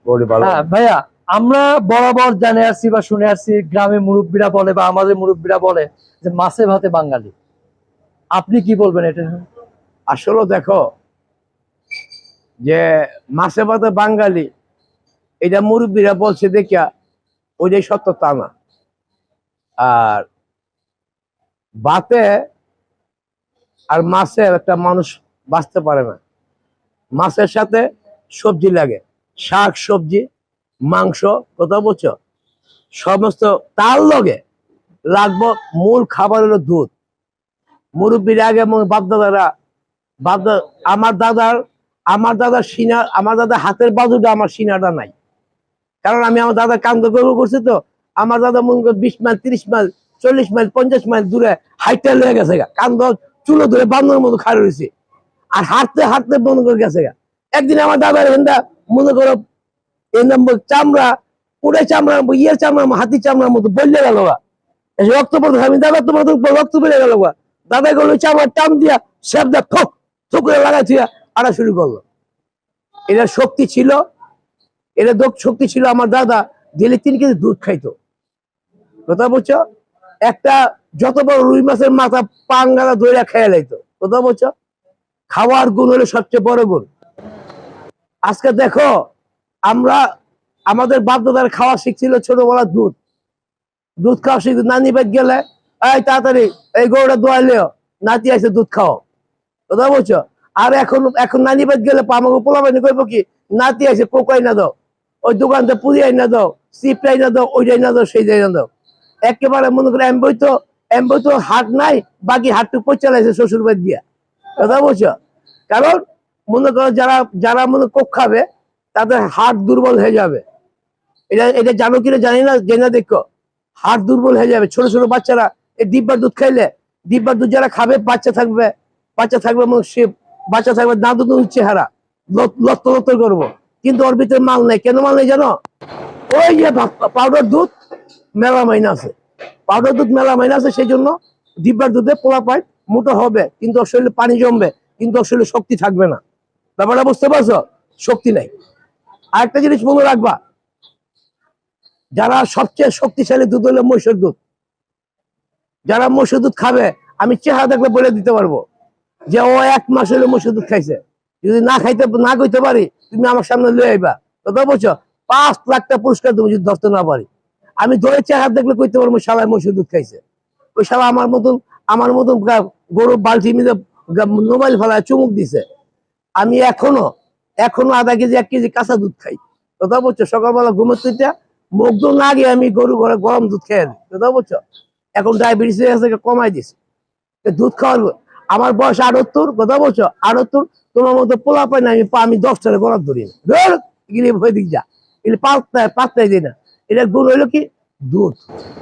হ্যাঁ ভাইয়া, আমরা বরাবর জানে আসছি বা শুনে আসছি, গ্রামে মুরব্বীরা বলে বা আমাদের মুরব্বীরা বলে যে মাছে ভাতে বাঙালি। আপনি কি বলবেন এটা নিয়ে? আসলে দেখো যে মাছে ভাতে বাঙালি, এটা মুরব্বীরা বলছে দেখিয়া ওইটাই সত্য তা না। আর ভাতে আর মাছে একটা মানুষ বাঁচতে পারে না। মাছের সাথে সবজি লাগে, শাক সবজি, মাংস, কথা বলছো, সমস্ত তার লগে লাগবো। মূল খাবার হলো দুধ। মুরব্বীর আগে বাপদাদারা বাপদা আমার দাদার সিনা, আমার দাদার হাতের বাজুটা আমার সিনাটা নাই। কারণ আমি আমার দাদা কাম করছি তো। আমার দাদা মনে করি 20 মাইল 30 মাইল 40 মাইল 50 মাইল দূরে হাইটটা লেগে গেছে গা, কান্দ চুলো ধরে বান্ধর মতো খাড়ে রয়েছে। আর হাঁটতে হাঁটতে মনে করে গেছে গা। একদিন আমার দাদার হেন্দা মনে করো এই নম্বর চামড়া, পুরে চামড়া, ইয়ের চামড়া, হাতি চামড়ার মতো বললে গেল গা। রক্ত পড়তে, আমি দাদা তোমার রক্ত বেড়ে গেল গা। দাদা গেলো চামড়া টান দিয়া সেবদা ঠক ঠক করে লাগাই থিয়া আড়া শুরু করলো। এটা শক্তি ছিল, এটা শক্তি ছিল। আমার দাদা ডেলি 3 কেজি দুধ খাইতো, কথা বলছো। একটা যত বড় রুই মাছের মাথা পাঙ্গালা ধরে খেয়ে লাইতো, কথা বলছো। খাওয়ার গুণ হলো সবচেয়ে বড় গুণ। আজকে দেখো আমরা আমাদের বাপদাদার খাওয়া শিখছিল ছোটবেলা দুধ। দুধ খাওয়া শিখতো, নানি বাদ গেলে এই তাড়াতাড়ি এই গরুটা দোয়াইলেও নাতি আছে দুধ খাও, কথা বলছো। আর এখন এখন নানি বাদ গেলে আমাকে পোলাপানি কইবো কি, নাতি আছে কোকাই না দাও, ওই দোকানটা পুরিয়াই না দাও, সিপটাই না দাও, ওইটাই না দাও, সেইটাই না দাও। একেবারে মনে করে এমবই তো হাট নাই, বাকি হাটটুকু চালাইছে শ্বশুর বাড়ি দিয়া, কথা বলছো। কারণ মনে করো যারা যারা মনে কোক খাবে তাদের হাট দুর্বল হয়ে যাবে। এটা এটা জানো কিনা জানি না, জেনে দেখো। হাট দুর্বল হয়ে যাবে। ছোট ছোট বাচ্চারা এই ডিব্বার দুধ খাইলে, ডিব্বার দুধ যারা খাবে বাচ্চা থাকবে, বাচ্চা থাকবে দাদু দুধ চেহারা লত্ত লত্ত করবো। কিন্তু ওর ভিতরে মাল নেই। কেন মাল নেই জানো? ওই যে পাউডার দুধ মেলামাইন আছে, পাউডার দুধ মেলামাইন আছে, সেই জন্য ডিব্বার দুধে পোলা পায় মোটা হবে, কিন্তু ওর শরীরে পানি জমবে, কিন্তু ওর শরীরে শক্তি থাকবে না। ব্যাপারটা বুঝতে পারছো? শক্তি নাই। আরেকটা জিনিস মনে রাখবা, যারা সবচেয়ে শক্তিশালী দুধ হলো মহিষের দুধ। যারা মহিষের দুধ খাবে, আমি চেহারা দেখলে বলে দিতে পারবো যে ও 1 মাস হলো মহিষের দুধ খাইছে। যদি না কইতে পারি, তুমি আমার সামনে লয়ে আইবা, কথা বলছো। 5 লাখ টাকা পুরস্কার দেবো যদি ধরতে না পারি। আমি ধরে চেহারা দেখলে কইতে পারবো শালায় মহিষের দুধ খাইছে। ওই শালা আমার মতন গরু বালতি মিলে মোবাইল ফেলায় চুমুক দিছে। আমি এখনো এখনো আধা কেজি 1 কেজি কাঁচা দুধ খাই, কথা বলছো। সকালবেলা ঘুমের তুইটা মুগ্ধ না গিয়ে আমি গরু ঘরে গরম দুধ খেয়ে দিই, কথা বলছো। এখন ডায়াবেটিস হয়ে গেছে, কমাই দিছি দুধ খাওয়ার। আমার বয়স 78, কথা বলছো 78। তোমার মতো পোলা পাই না আমি 10টারে গরম ধরি হয়ে দিক যা, এগুলি পাত্তাই দিই না। এটার গুণ হইলো কি? দুধ,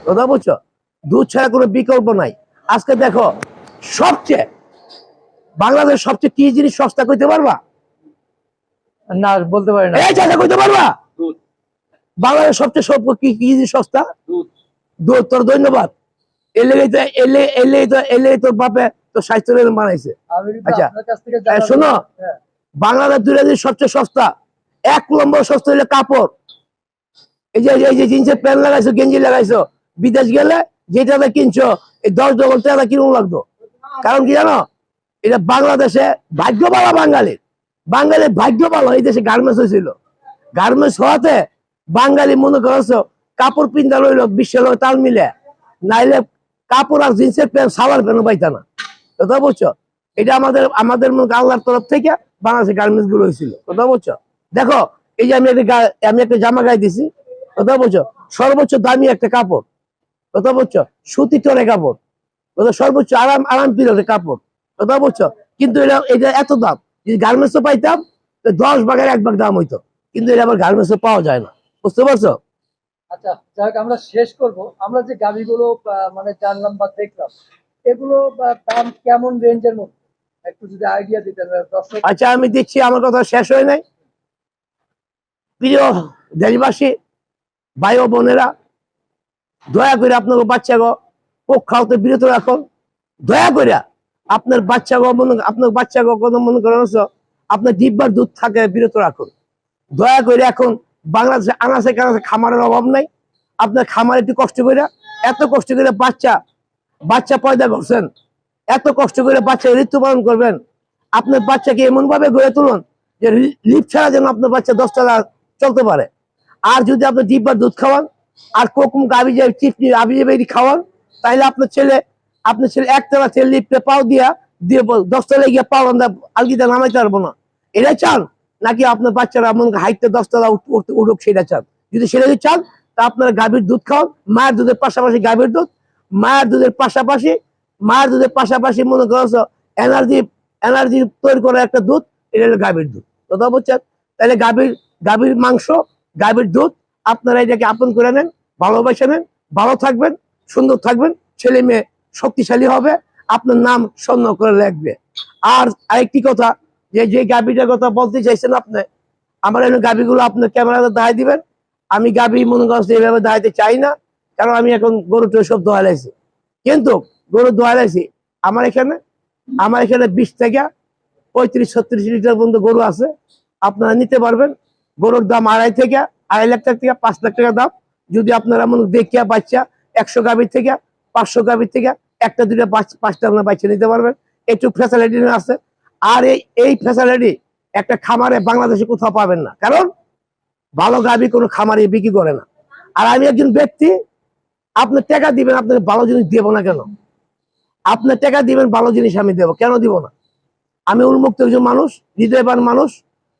কথা বলছো। দুধ ছাড়া কোনো বিকল্প নাই। আজকে দেখো সবচেয়ে বাংলাদেশ সবচেয়ে কি জিনিস সস্তা কইতে পারবা? না, বলতে পারি না। এই চাচা কইতে পারবা বাংলাদেশ সবচেয়ে কি কি জিনিস সস্তা? দুধ। তোর ধন্যবাদ। এলে তোর বাপে তোর স্বাস্থ্য বানাইছে। আচ্ছা শোনো, বাংলাদেশ দুইটা জিনিস সবচেয়ে সস্তা। 1 নম্বর সস্তা হইলে কাপড়। এই যে জিন্সের প্যান্ট লাগাইছো, গেঞ্জি লাগাইছো, বিদেশ গেলে যেটা কিনছো এই 10 ডবল টাকা কিনুন লাগতো। কারণ কি জানো? এটা বাংলাদেশে ভাগ্য ভালো, বাঙালির ভাগ্য ভালো। এই দেশে গার্মেন্টস হয়েছিল, গার্মেন্টস হওয়াতে বাঙালি মনে করছো কাপড় পিন্ধা রইল বিশ্বের তাল মিলে, নাইলে কাপড় আর জিন্সের প্যান্ট সালোয়ার প্যান্ট পাইতা না, কথা বলছো। এটা আমাদের আল্লাহর তরফ থেকে বাংলাদেশের গার্মেন্টস গুলো হয়েছিল, কথা বলছো। দেখো এই যে আমি একটা জামা গায়ে দিছি, কথা বলছো। সর্বোচ্চ দামি একটা কাপড়, কথা বলছো। সুতি টরে কাপড়, সর্বোচ্চ আরাম পিরিয়ডের কাপড়, কথা বলছো। কিন্তু এটা এত দাম। যদি গার্মেন্টসও পাইতাম 10 ভাগের 1 ভাগ দাম হইতো, কিন্তু এটা আবার গার্মেন্টসও পাওয়া যায় না, বুঝতে পারছো। আচ্ছা, যাক আমরা শেষ করব। আমরা যে গাভিগুলো মানে জানলাম বা দেখলাম, এগুলো দাম কেমন রেঞ্জের মধ্যে একটু যদি আইডিয়া দিতেন দর্শক। আচ্ছা আমি দিচ্ছি, আমার কথা শেষ হয় নাই। প্রিয় দেশবাসী, ভাই ও বোনেরা, দয়া করে আপনার বাচ্চাগো কোক খাওয়াতে বিরত রাখুন। দয়া করে আপনার বাচ্চাগো কোনো মনে করেন আপনার ডিব্বার দুধ থাকে বিরত রাখুন। দয়া করে এখন বাংলাদেশে আনাচে কানাচে খামারের অভাব নাই। আপনার খামার একটু কষ্ট করে, এত কষ্ট করে বাচ্চা পয়দা করছেন, এত কষ্ট করে বাচ্চা ঋতু পালন করবেন, আপনার বাচ্চাকে এমন ভাবে গড়ে তুলুন যে লিপ ছাড়া যেন আপনার বাচ্চা 10 টাকা চলতে পারে। আর যদি আপনি ডিব্বার দুধ খাওয়ান আর কোকুম গাবি যায় চিপনি আবি যাবে খাওয়ান, তাহলে আপনার ছেলে একতলা ছেলে লিপটে পাও দিয়ে 10 তলায় গিয়ে পাও আমরা আলগিটা নামাইতে পারবো না। এটাই চান নাকি আপনার বাচ্চারা এমন হাইটে 10 তলা উঠুক সেটা চান? যদি সেটা যদি চান তা আপনারা গাভীর দুধ খাওয়ান, মায়ের দুধের পাশাপাশি গাভীর দুধ, মায়ের দুধের পাশাপাশি মনে করছো এনার্জি তৈরি করা একটা দুধ, এটা হলো গাভীর দুধ। কথা বলছেন? তাহলে গাভীর মাংস, গাভীর দুধ আপনারা এটাকে আপন করে নেন, ভালোবাসে নেন, ভালো থাকবেন, সুন্দর থাকবেন, ছেলে মেয়ে শক্তিশালী হবে, আপনার নাম স্বর্ণ করে লাগবে। আর আরেকটি কথা, যে গাভীটার কথা বলতে চাইছেন আপনি, আমার এই গাভীগুলো আপনার ক্যামেরাতে দেখাই দিবেন। আমি গাভী মনে করছি এভাবে দেখাইতে চাই না, কারণ আমি এখন গরুটা সব দোয়া লাইছি। কিন্তু গরু দোয়া লাইছি আমার এখানে 20 থেকে 35-36 লিটার পর্যন্ত গরু আছে, আপনারা নিতে পারবেন। গরুর দাম 2.5 লাখ থেকে 5 লাখ টাকা দাম। যদি আপনারা মনে দেখিয়া বাচ্চা 100 গাভীর থেকে 500 গাভীর থেকে একটা দুইটা 5টা আপনার বাচ্চা নিতে পারবেন, একটু ফ্যাসিলিটি আছে। আর এই ফ্যাসিলিটি একটা খামারে বাংলাদেশে কোথাও পাবেন না, কারণ ভালো গাভী কোনো খামারে বিক্রি করে না। আর আমি একজন ব্যক্তি, আপনি টাকা দিবেন, আপনাকে ভালো জিনিস দেবো না কেন? আপনার টাকা দিবেন, ভালো জিনিস আমি দেবো কেন দিব না? আমি উন্মুক্ত একজন মানুষ, হৃদয়বান মানুষ।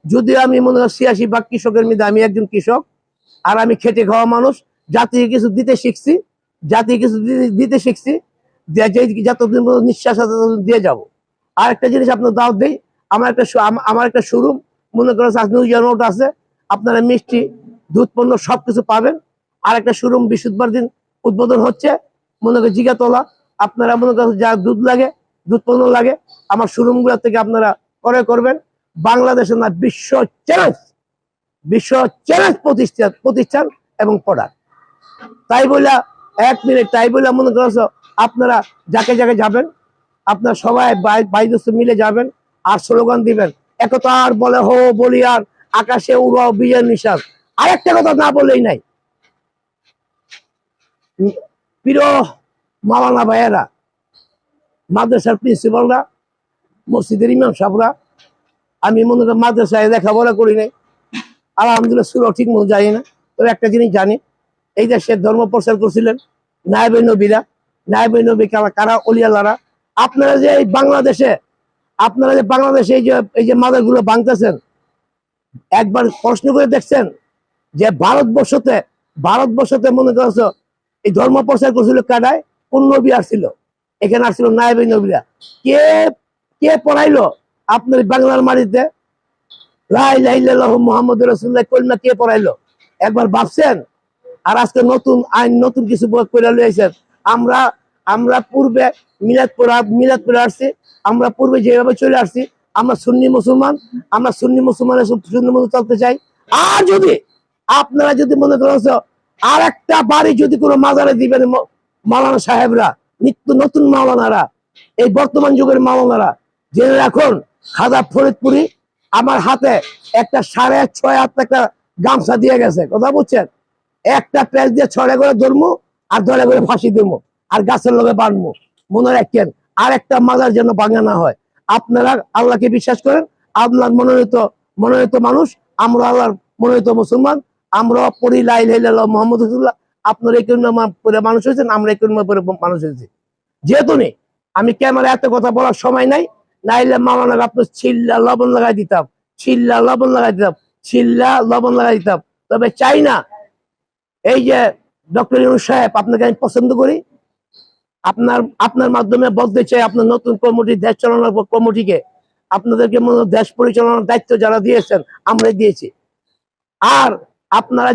যদিও আমি মনে হয় 86 ভাগ কৃষকের মধ্যে আমি একজন কৃষক, আর আমি খেটে খাওয়া মানুষ। জাতিকে কিছু দিতে শিখছি, যতদিন পর্যন্ত নিঃশ্বাস আছে ততদিন দিয়ে যাবো। আর একটা জিনিস আপনার দাওয়াত দেই, আমার একটা শোরুম মনে করেন নিউজ আছে, আপনারা মিষ্টি, দুধ পণ্য সবকিছু পাবেন। আর একটা শোরুম বৃহস্পতিবার দিন উদ্বোধন হচ্ছে, মনে করেন জিগাতলা। আপনারা মনে করেন যা দুধ লাগে, দুধ পণ্য লাগে, আমার শোরুম গুলা থেকে আপনারা ক্রয় করবেন। বাংলাদেশের না বিশ্ব চ্যালেঞ্জ প্রতিষ্ঠান এবং প্রোডাক্ট। তাই বলে 1 মিনিট মনে করছো আপনারা যাকে যাবেন, আপনারা সবাই বাইদস্ত মিলে যাবেন আর স্লোগান দিবেন, একতার বলে হো বলি আর আকাশে উড়াও বিজয় নিশান। আরেকটা কথা না বলেই নাই, প্রিয় মাওলানা ভাইয়েরা, মাদ্রাসার প্রিন্সিপালরা, মসজিদের ইমাম সাহেবরা, আমি মনে করি মাদ্রাসায় লেখাপড়া করি নাই, আলহামদুলিল্লাহ সুরাও ঠিক মতো জানি না। তবে একটা জিনিস জানি, এই দেশে ধর্ম প্রচার করছিলেন নায়েবে নবী কারা অলিয়ালারা। আপনারা যে বাংলাদেশে এই যে মাদার গুলো ভাঙতেছেন, একবার প্রশ্ন করে দেখছেন যে ভারতবর্ষতে মনে করছো এই ধর্ম প্রচার করছিল কাটায় কোন নবী আসছিল? এখানে আসছিল নায়েবে নবীরা। কে পড়াইলো আপনার বাংলার মাটিতে লা ইলাহা ইল্লাল্লাহু মুহাম্মাদুর রাসূলুল্লাহ কলমা কে পড়াইলো? একবার ভাবছেন? আর আজকে নতুন কিছু করে লইছেন। আমরা পূর্বে মিলাদ পড়ে আসছি, আমরা পূর্বে যেভাবে চলে আসছি, আমরা সুন্নি মুসলমানের সুন্নি মতো চলতে চাই। আর যদি আপনারা যদি মনে করছো আর একটা বাড়ি যদি কোনো মাজারে দিবেন মাওলানা সাহেবরা, নতুন মাওলানারা, এই বর্তমান যুগের মাওলানারা, জেনে রাখুন খাজা ফরিদপুরি আমার হাতে একটা 6.5 হাত একটা গামছা দিয়ে গেছে। কথা বুঝছেন? একটা প্যাচ দিয়ে 6 করে ধরবো আর ধরে করে ফাঁসি দেবো আর গাছের লগে বাঁধবো। মনে রাখেন, আর একটা মাজার যেন ভাঙা না হয়। আপনারা আল্লাহকে বিশ্বাস করেন, আল্লাহর মনোনীত মানুষ, আমরা আল্লাহর মনোনীত মুসলমান, আমরা পড়ি লা ইলাহা ইল্লাল্লাহ মুহাম্মাদুর রাসূলুল্লাহ। আপনারা এই পরে মানুষ হয়েছেন, আমরা এই পরে মানুষ হয়েছি। যেহেতু নেই আমি ক্যামেরা এত কথা বলার সময় নাই, নাইলে মাওলানা আপনার ছিল্লা লবণ লাগাই দিতাম। তবে চাই না, এই যে ডক্টর ইউনূস সাহেব, আপনাকে আমি পছন্দ করি, আপনার মাধ্যমে বলতে চাই, আপনার নতুন কমিটি, দেশ চালানোর কমিটিকে, আপনাদেরকে দেশ পরিচালনার দায়িত্ব যারা দিয়েছেন আমরাই দিয়েছি। আর আপনার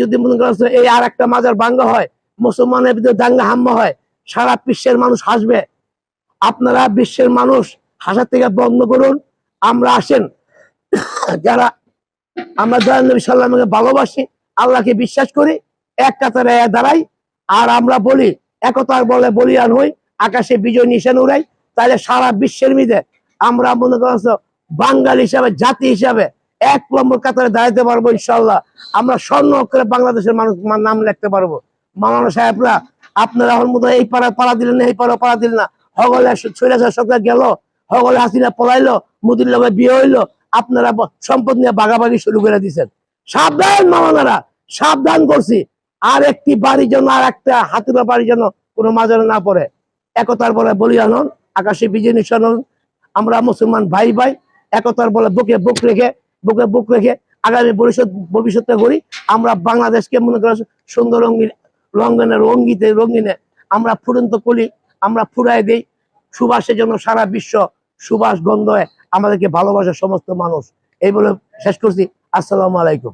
যদি মনে করেন এই আর একটা মাজার ভাঙ্গা হয়, মুসলমানের ভিতরে দাঙ্গা হাম্মা হয়, সারা বিশ্বের মানুষ হাসবে। আপনারা বিশ্বের মানুষ হাসার থেকে বন্ধ করুন। আমরা আসেন যারা আমরা দয়াল নবী সাল্লাল্লাহু আলাইহি ওয়াসাল্লামকে ভালোবাসি, আল্লাহকে বিশ্বাস করি, এক কাতারে দাঁড়াই, আর আমরা বলি একতার বলে বলিয়ান হই, আকাশে বিজয় নিশান উড়াই। তাহলে সারা বিশ্বের মধ্যে আমরা মনে করছো বাঙালি হিসাবে, জাতি হিসাবে এক নম্বর কাতারে দাঁড়াতে পারবো ইনশাল্লাহ। আমরা স্বর্ণ অক্ষরে বাংলাদেশের মানুষ নাম লিখতে পারবো। মাওলানা সাহেবরা আপনারা আমার মতো এই পাড়া দিলেন না, এই পাড়া দিলেন না, হগলে ছয়টা সরকার গেল, হগলে হাসিনা পলাইলো, মুদির লগে বিয়ে হইলো, আপনারা সম্পদ নিয়ে ভাগাভাগি শুরু করে দিচ্ছেন। সাবধান মাওলানারা, সাবধান করছি। আর একটি বাড়ি যেন, আর একটা হাতুড়া বাড়ি যেন কোনো মাজারে না পড়ে। একতার বলে বলিয়ান হন, আকাশে বিজয় নিশান হন। আমরা মুসলমান ভাই ভাই একতার বলে বুকে বুক রেখে আগামী ভবিষ্যতে করি। আমরা বাংলাদেশকে মনে করি সুন্দর রঙিনে আমরা ফুরন্ত কলি, আমরা ফুরাই দেই। সুবাসের জন্য সারা বিশ্ব সুবাস গন্ধ আমাদেরকে ভালোবাসে সমস্ত মানুষ। এই বলে শেষ করছি। আসসালামু আলাইকুম।